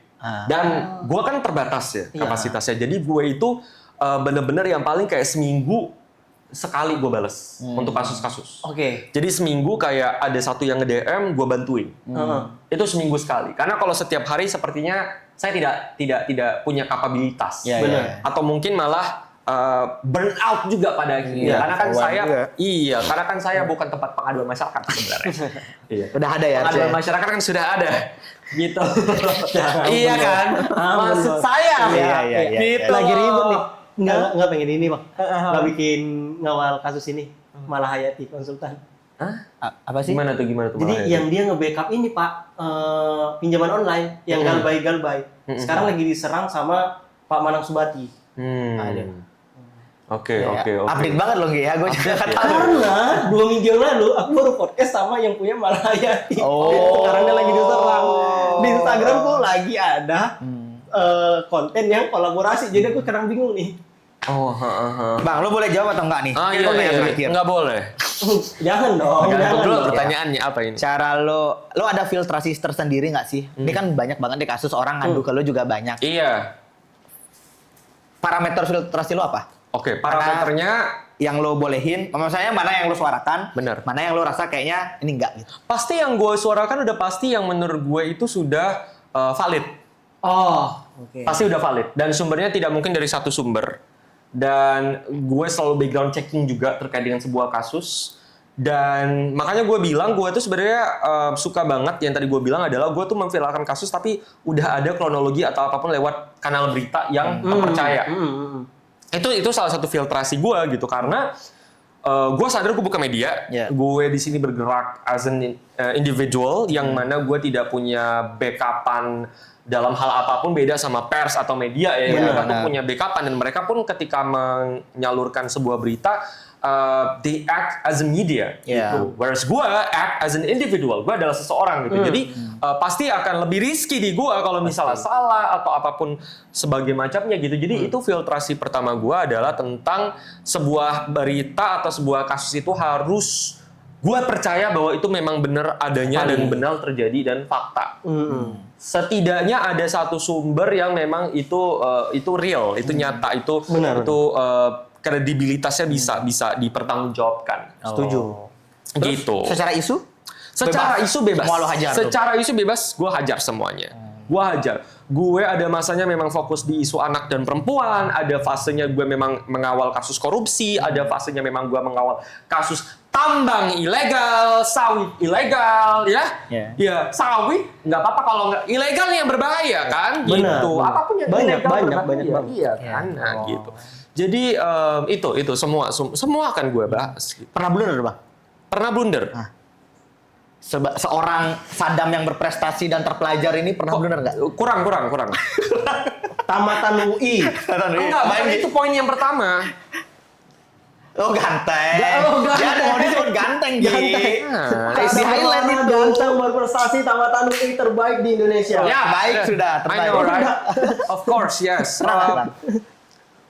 Dan gue kan terbatas ya Iya. kapasitasnya. Jadi gue itu bener-bener yang paling kayak seminggu sekali gue bales untuk kasus-kasus. Oke. Jadi seminggu kayak ada satu yang nge-DM, gue bantuin. Heeh. Itu seminggu sekali. Karena kalau setiap hari sepertinya saya tidak punya kapabilitas. Iya, Benar. iya. Atau mungkin malah burn out juga pada akhirnya. Iya, Karena kan ketahuan saya juga. karena kan saya bukan tempat pengaduan masyarakat sebenarnya. Iya. Udah ada ya. Pengaduan harusnya. masyarakat kan sudah ada. Gitu. Jangan Iya bener. kan? Maksud bener. saya. Iya, iya, iya. Gitu. Lagi ribet nih. Nggak pengen ini Bang. Nggak bikin ngawal kasus ini. Malah Hayati konsultan. Apa sih? Gimana tuh Jadi yang dia nge-backup ini Pak, pinjaman online yang galbay-galbay. Sekarang lagi diserang sama Pak Manang Subati. Oke. Update banget loh, Gi, ya. Gue juga nggak tahu. Karena 2 minggu yang lalu aku baru podcast sama yang punya Malayati. Oh. Sekarang dia lagi diserang. Di Instagram tuh lagi ada konten yang kolaborasi. Jadi aku sekarang bingung nih. Oh, Bang, lo boleh jawab atau enggak nih? Ah, Ini yang terakhir. Enggak boleh. Jangan dong. Tergantung Jangan dulu dong. pertanyaannya apa ini? Cara lo ada filtrasi tersendiri nggak sih? Ini kan banyak banget deh kasus orang ngadu ke lo juga banyak. Iya. Parameter filtrasi lo apa? Oke, parameternya Yang lo bolehin, misalnya mana yang lo suarakan, Bener. mana yang lo rasa kayaknya ini enggak gitu. pasti yang gue suarakan udah pasti yang menurut gue itu sudah valid. Oh, oke. Pasti udah valid dan sumbernya tidak mungkin dari satu sumber. Dan gue selalu background checking juga terkait dengan sebuah kasus. Dan makanya gue bilang gue tuh sebenarnya suka banget yang tadi gue bilang adalah gue tuh memviralkan kasus tapi udah ada kronologi atau apapun lewat kanal berita yang terpercaya. Itu salah satu filtrasi gue gitu karena gue sadar gue bukan media, Yeah. gue di sini bergerak as an individual yang mana gue tidak punya backupan dalam hal apapun beda sama pers atau media ya. Benar, Mereka tuh benar. punya backupan dan mereka pun ketika menyalurkan sebuah berita they act as a media Yeah. gitu. Whereas gue act as an individual, gue adalah seseorang gitu. Jadi pasti akan lebih risky di gue kalau misalnya salah atau apapun sebagai macamnya gitu. Jadi itu filtrasi pertama gue adalah tentang sebuah berita atau sebuah kasus itu harus gue percaya bahwa itu memang benar adanya dan benar terjadi dan fakta. Setidaknya ada satu sumber yang memang itu real, itu nyata, itu Benar. kredibilitasnya bisa dipertanggungjawabkan. Setuju. Gitu. Secara isu? Secara isu bebas. Semua lo hajar tuh? Secara isu bebas, gue hajar semuanya. Gue hajar. Gue ada masanya memang fokus di isu anak dan perempuan, ada fasenya gue memang mengawal kasus korupsi, ada fasenya memang gue mengawal kasus tambang ilegal, sawit ilegal, ya. Yeah. Ya, sawit nggak apa-apa kalau nggak ilegal yang berbahaya kan, Benar, gitu. benar. Apapun yang Banyak, ilegal banyak, berbahaya. banyak banget. Iya kan, nah, gitu. Jadi itu semua akan gue bahas. Gitu. Pernah blunder, Bang? Pernah blunder? Seorang Saddam yang berprestasi dan terpelajar ini pernah blunder nggak? Kurang. Tamatan UI. Enggak, bahkan itu poin yang pertama. Oh ganteng. Dia ada mau disebut ganteng, Gi. Di highlight itu. Ganteng berprestasi tamatan UI terbaik di Indonesia. Ya, baik sudah, I terbaik. know, right? Of course, yes. Pernah, Bang?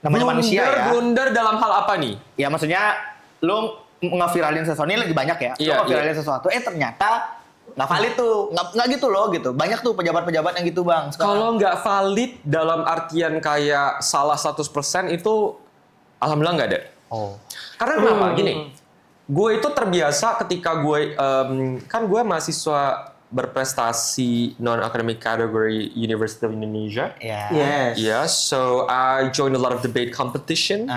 Namanya manusia ya. Blunder dalam hal apa nih? Ya maksudnya lu ngeviralin sesuatu ini lagi banyak ya. Iya, Lu ngeviralin sesuatu, ternyata nggak valid tuh, nggak gitu loh gitu. Banyak tuh pejabat-pejabat yang gitu bang. Sekarang. Kalau nggak valid dalam artian kayak salah 100% itu Alhamdulillah nggak ada. Oh. Karena kenapa? Gini, gue itu terbiasa ketika gue, kan gue mahasiswa berprestasi non-academic category University of Indonesia. Ya. Yes. Yeah, so I joined a lot of debate competition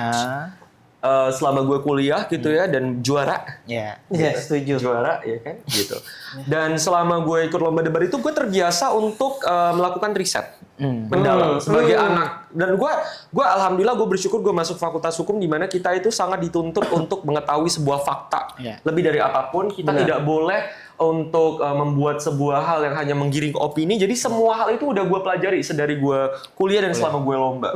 Ah, selama gue kuliah gitu ya, dan juara. ya. Yes, setuju. Juara ya kan gitu. Dan selama gue ikut lomba debat itu gue terbiasa untuk melakukan riset mendalam sebagai anak. Dan gue alhamdulillah gue bersyukur gue masuk fakultas hukum di mana kita itu sangat dituntut untuk mengetahui sebuah fakta. Iya. Lebih dari apapun kita Benar. tidak boleh untuk membuat sebuah hal yang hanya menggiring opini. Jadi semua hal itu udah gue pelajari sedari gue kuliah dan selama gue lomba.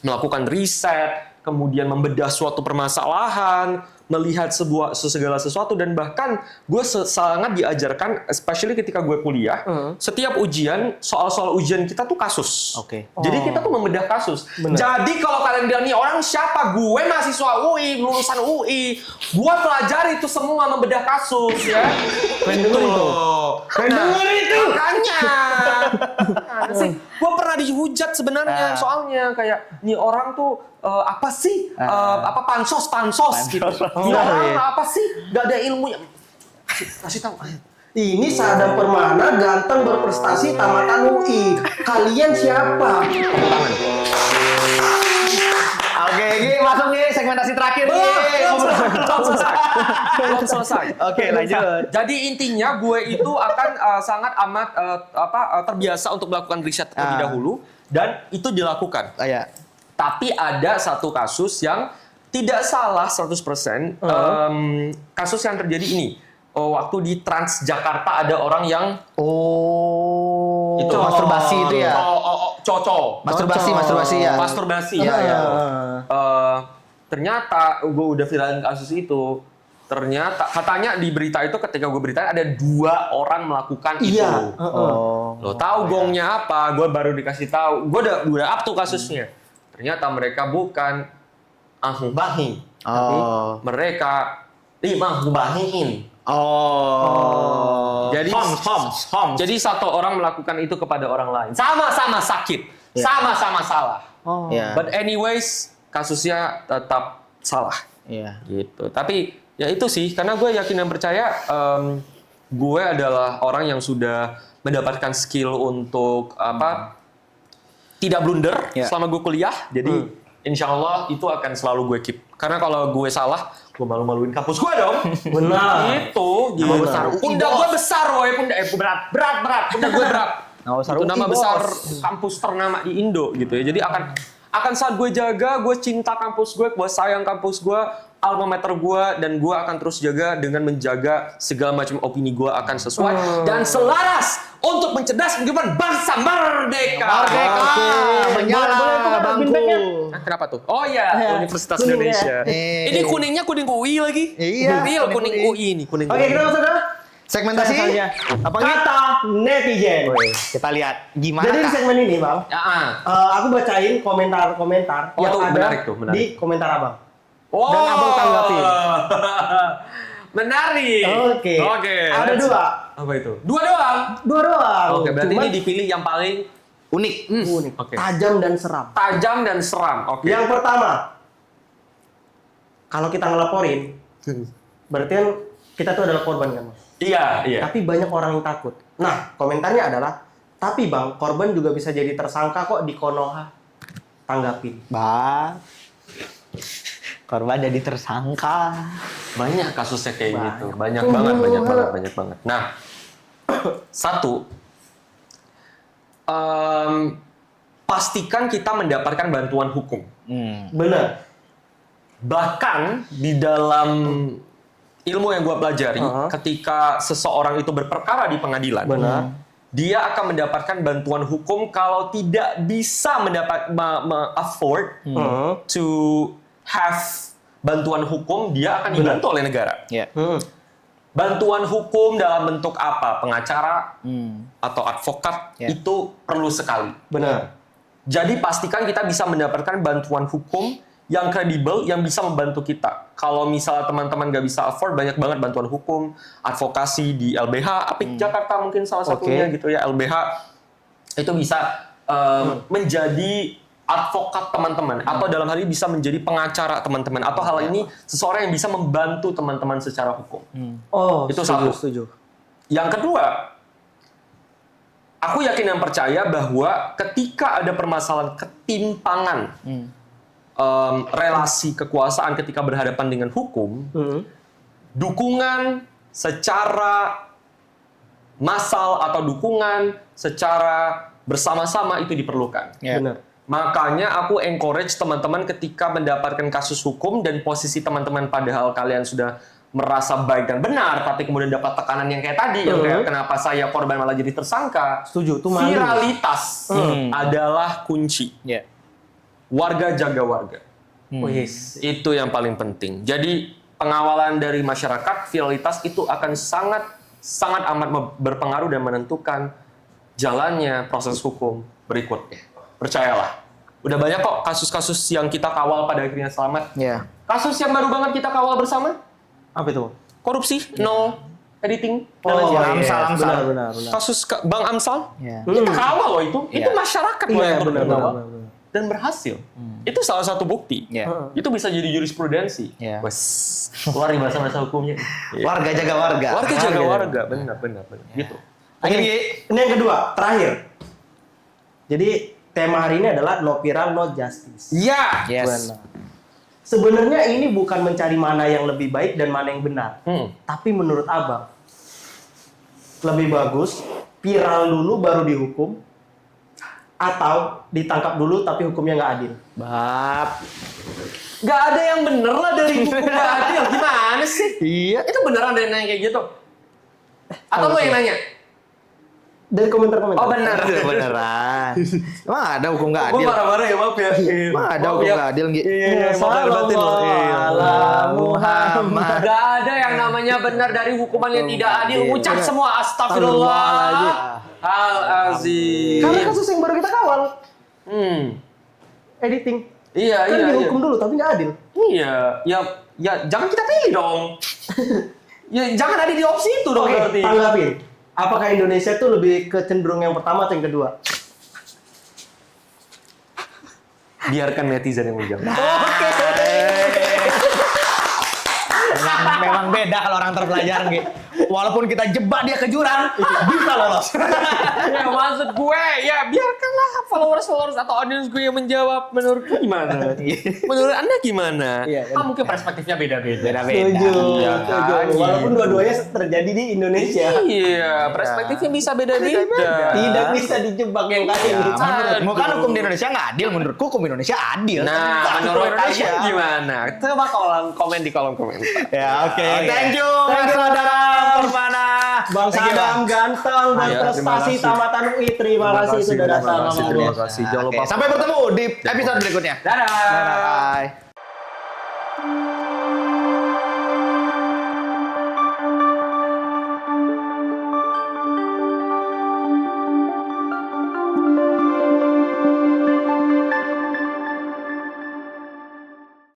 Melakukan riset, kemudian membedah suatu permasalahan, melihat segala sesuatu, dan bahkan gue sangat diajarkan, especially ketika gue kuliah, setiap ujian, soal-soal ujian kita tuh kasus. Oke. Jadi kita tuh membedah kasus. Jadi kalau kalian bilang nih orang siapa, gue mahasiswa UI, lulusan UI, gue pelajari itu semua membedah kasus ya. Keren denger itu. Keren denger itu. Makanya. Sih, gue pernah dihujat sebenarnya soalnya kayak nih orang tuh apa sih apa pansos gitu. Nih orang apa sih? Gak ada ilmunya. Kasih tahu. Ini Sadam Permana ganteng berprestasi tamatan UI. Kalian siapa? Oke, ini masuk nih segmentasi terakhir nih. Belum selesai. Oke, lanjut. Jadi intinya gue itu akan sangat amat terbiasa untuk melakukan riset terlebih dahulu, dan itu dilakukan. Ya. Tapi ada satu kasus yang tidak salah 100%. Kasus yang terjadi ini. Waktu di Transjakarta ada orang yang Itu masturbasi itu ya. Masturbasi ya. Masturbasi. Iya, iya. Ternyata gue udah viralin kasus itu. Ternyata katanya di berita itu, ketika gue beritain ada 2 orang melakukan itu. Lo tahu gongnya apa? Gue baru dikasih tahu. Gue udah up tuh kasusnya. Ternyata mereka bukan ahli, tapi mereka mengbahiin. Jadi Jadi satu orang melakukan itu kepada orang lain. Sama-sama sakit, sama-sama salah. Ya. But anyways, kasusnya tetap salah. Iya. Gitu. Tapi ya itu sih, karena gue yakin dan percaya gue adalah orang yang sudah mendapatkan skill untuk tidak blunder selama gue kuliah. Jadi insya Allah itu akan selalu gue keep. Karena kalau gue salah, gue malu-maluin kampus gue dong. Benar. Itu Nama gitu. besar UI, Pundak bos. gue besar, woy. Berat. Pundak gue berat. Nama besar Itu UI, nama bos. besar kampus ternama di Indo gitu ya. Jadi akan saat gue jaga, gue cinta kampus gue sayang kampus gue, alma mater gue, dan gue akan terus jaga dengan menjaga segala macam opini gue akan sesuai dan selaras untuk mencerdaskan kehidupan bangsa merdeka. Menyala bangku. Kenapa tuh? Oh iya, Universitas Indonesia. Ini kuningnya kuning UI lagi. Iya. Kuning UI ini, kuning Oke, UI. kita masuk ke Segmentasi selanjutnya. apa nih? Kata netizen. Kita lihat gimana Jadi di Kak? segmen ini, Bang, aku bacain komentar-komentar Oh, yang tuh, ada menarik tuh, menarik. di komentar Abang. Oh. Dan abang tanggapin. Menarik. Oke. Ada let's- 2. Apa itu? 2 doang. 2 doang. Oke, berarti Cuman ini dipilih yang paling Unik. unik. Oke. Tajam dan seram. tajam dan seram. Oke. Yang pertama, kalau kita ngelaporin, berarti kan kita tuh adalah korban kan, Mas? Iya. Tapi banyak orang yang takut. Nah, komentarnya adalah, tapi Bang, korban juga bisa jadi tersangka kok di Konoha. Tanggapin. Bang. Korban jadi tersangka. Banyak kasusnya kayak gitu. Banyak banget. Nah, satu, pastikan kita mendapatkan bantuan hukum. Bener. Bahkan di dalam ilmu yang gue pelajari, ketika seseorang itu berperkara di pengadilan, Benar. dia akan mendapatkan bantuan hukum kalau tidak bisa afford to have bantuan hukum, dia akan dibantu oleh negara. Ya. Bantuan hukum dalam bentuk apa? Pengacara atau advokat Ya. itu perlu sekali. Benar. Jadi pastikan kita bisa mendapatkan bantuan hukum yang kredibel, yang bisa membantu kita. Kalau misalnya teman-teman nggak bisa afford, banyak banget bantuan hukum, advokasi di LBH, Apik Jakarta mungkin salah satunya gitu ya, LBH itu bisa menjadi advokat teman-teman atau dalam hal ini bisa menjadi pengacara teman-teman atau hal ini seseorang yang bisa membantu teman-teman secara hukum. Oh, Itu setuju, satu. setuju. Yang kedua, aku yakin dan percaya bahwa ketika ada permasalahan ketimpangan relasi kekuasaan ketika berhadapan dengan hukum, dukungan secara massal atau dukungan secara bersama-sama itu diperlukan. Ya. Benar. Makanya aku encourage teman-teman ketika mendapatkan kasus hukum dan posisi teman-teman padahal kalian sudah merasa baik dan benar, tapi kemudian dapat tekanan yang kayak tadi, yang kayak kenapa saya korban malah jadi tersangka. Setuju, itu malu. Viralitas adalah kunci. Ya. Warga jaga warga. Oh, yes. Itu yang paling penting. Jadi pengawalan dari masyarakat, viralitas itu akan sangat amat berpengaruh dan menentukan jalannya proses hukum berikutnya. Percayalah. Udah banyak kok kasus-kasus yang kita kawal pada akhirnya selamat. Ya. Kasus yang baru banget kita kawal bersama, Apa itu? korupsi, no editing. Oh, Amsal, yes. Amsal. Benar. Kasus Bang Amsal, Ya. kita kawal loh itu. Itu masyarakat loh Iya, yang benar. berkawal. Dan berhasil. Itu salah satu bukti. Ya. Itu bisa jadi jurisprudensi. Ya. Wes, keluar di masa-masa hukumnya. Warga jaga warga. Warga jaga warga, benar. Gitu. Ini yang kedua, terakhir. Jadi tema hari ini adalah no viral, no justice. Ya. Yes. Benar. Sebenarnya ini bukan mencari mana yang lebih baik dan mana yang benar. Tapi menurut Abang, lebih bagus viral dulu baru dihukum, atau ditangkap dulu tapi hukumnya nggak adil. Bab. Gak ada yang bener lah dari hukum gak adil. Gimana sih? Iya. Itu beneran ada yang nanya kayak gitu? Atau lo yang nanya? Dari komentar-komentar. Oh bener. Beneran. Emang ada hukum nggak Gue adil? marah-marah ya, maaf ya. Emang ada hukum nggak adil, Gi? Iya, maaf lahir batin loh. Ala Muhammad. Gak ada yang namanya benar dari hukuman yang tidak adil. Ucap semua astagfirullah. Al-azim. Karena kasus yang baru kita kawal, editing. Iya, Kan iya. dihukum dulu tapi nggak adil. Iya, ya jangan kita pilih dong. Ya jangan ada di opsi itu dong Oke, berarti. tanggapin. Apakah Indonesia itu lebih ke cenderung yang pertama atau yang kedua? Biarkan netizen yang menjawab. Memang beda kalau orang terpelajar, Gi. Walaupun kita jebak dia ke jurang, bisa lolos. Ya maksud gue, ya biarkanlah followers atau audience gue yang menjawab. Menurut gue gimana? Menurut Anda gimana? Iya, Mungkin perspektifnya beda-beda. Setuju, Ya setuju. kan? Walaupun dua-duanya terjadi di Indonesia. Iya, perspektifnya bisa beda-beda. Tidak bisa dijebak yang kali ini. Menurutmu kan hukum di Indonesia nggak adil, menurutku hukum Indonesia adil. Nah, Hukum menurut Indonesia kalian gimana? Coba komen di kolom komentar. Ya, oke. Thank you, Thank you, saudara Permana. Bang Thank you, Sadam ganteng dan Iya, prestasi terima kasih. tamatan UI. Terima kasih sudah datang. Terima kasih. Jangan lupa Sampai bertemu di episode berikutnya. Dadah. Bye.